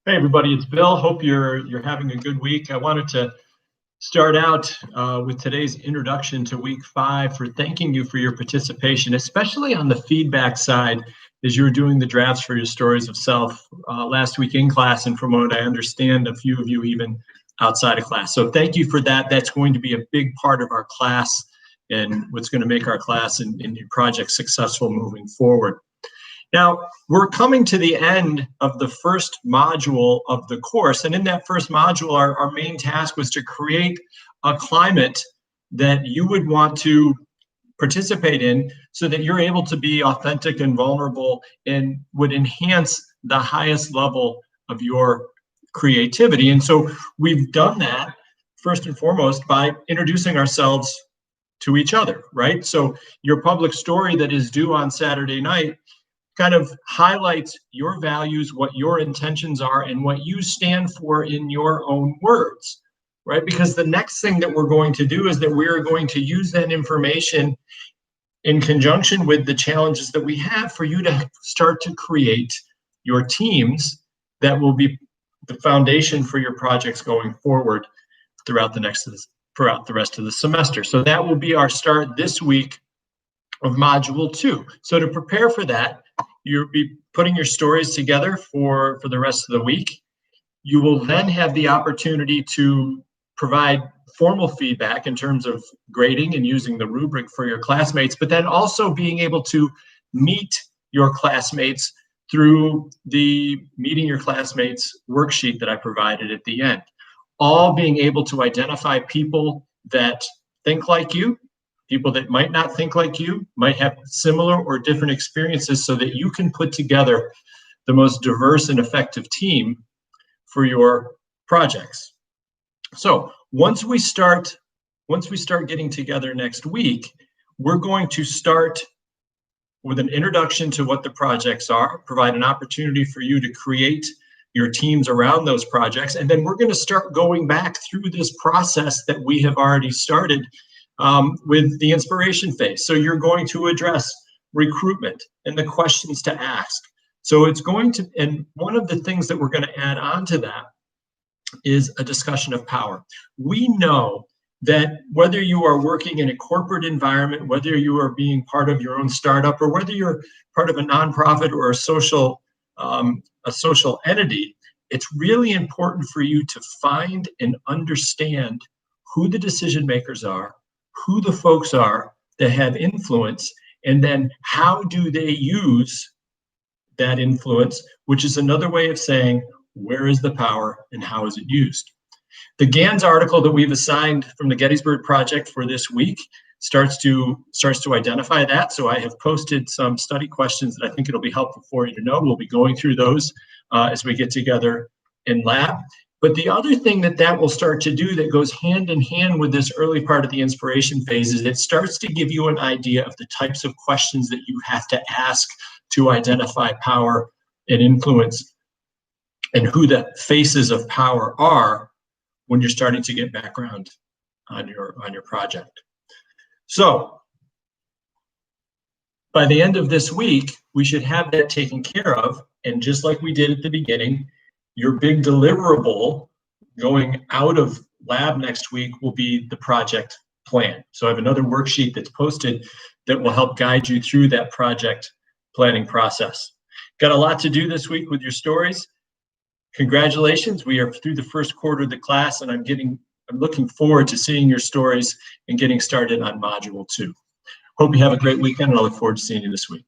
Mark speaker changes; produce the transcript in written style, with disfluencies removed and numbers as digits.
Speaker 1: Hey everybody, it's Bill. Hope you're having a good week. I wanted to start out with today's introduction to week 5 for thanking you for your participation, especially on the feedback side as you were doing the drafts for your stories of self last week in class, and from what I understand, a few of you even outside of class. So thank you for that. That's going to be a big part of our class and what's going to make our class and your project successful moving forward. Now, we're coming to the end of the first module of the course, and in that first module, our main task was to create a climate that you would want to participate in so that you're able to be authentic and vulnerable and would enhance the highest level of your creativity. And so we've done that first and foremost by introducing ourselves to each other, right? So your public story that is due on Saturday night kind of highlights your values, what your intentions are, and what you stand for in your own words, right? Because the next thing that we're going to do is that we're going to use that information in conjunction with the challenges that we have for you to start to create your teams that will be the foundation for your projects going forward throughout the rest of the semester. So that will be our start this week of module 2. So to prepare for that, you'll be putting your stories together for the rest of the week. You will then have the opportunity to provide formal feedback in terms of grading and using the rubric for your classmates, but then also being able to meet your classmates through the Meeting Your Classmates worksheet that I provided at the end. All being able to identify people that think like you, people that might not think like you, might have similar or different experiences, so that you can put together the most diverse and effective team for your projects. So once we start getting together next week, we're going to start with an introduction to what the projects are, provide an opportunity for you to create your teams around those projects, and then we're going to start going back through this process that we have already started with the inspiration phase. So you're going to address recruitment and the questions to ask. So it's going to, and one of the things that we're going to add on to that is a discussion of power. We know that whether you are working in a corporate environment, whether you are being part of your own startup, or whether you're part of a nonprofit or a social entity, it's really important for you to find and understand who the decision makers are, who the folks are that have influence, and then how do they use that influence, which is another way of saying, where is the power and how is it used? The GANS article that we've assigned from the Gettysburg Project for this week starts to identify that. So I have posted some study questions that I think it'll be helpful for you to know. We'll be going through those as we get together in lab. But the other thing that will start to do that goes hand in hand with this early part of the inspiration phase is it starts to give you an idea of the types of questions that you have to ask to identify power and influence and who the faces of power are when you're starting to get background on your project. So by the end of this week, we should have that taken care of. And just like we did at the beginning, your big deliverable going out of lab next week will be the project plan. So I have another worksheet that's posted that will help guide you through that project planning process. Got a lot to do this week with your stories. Congratulations, we are through the first quarter of the class, and I'm looking forward to seeing your stories and getting started on module 2. Hope you have a great weekend, and I look forward to seeing you this week.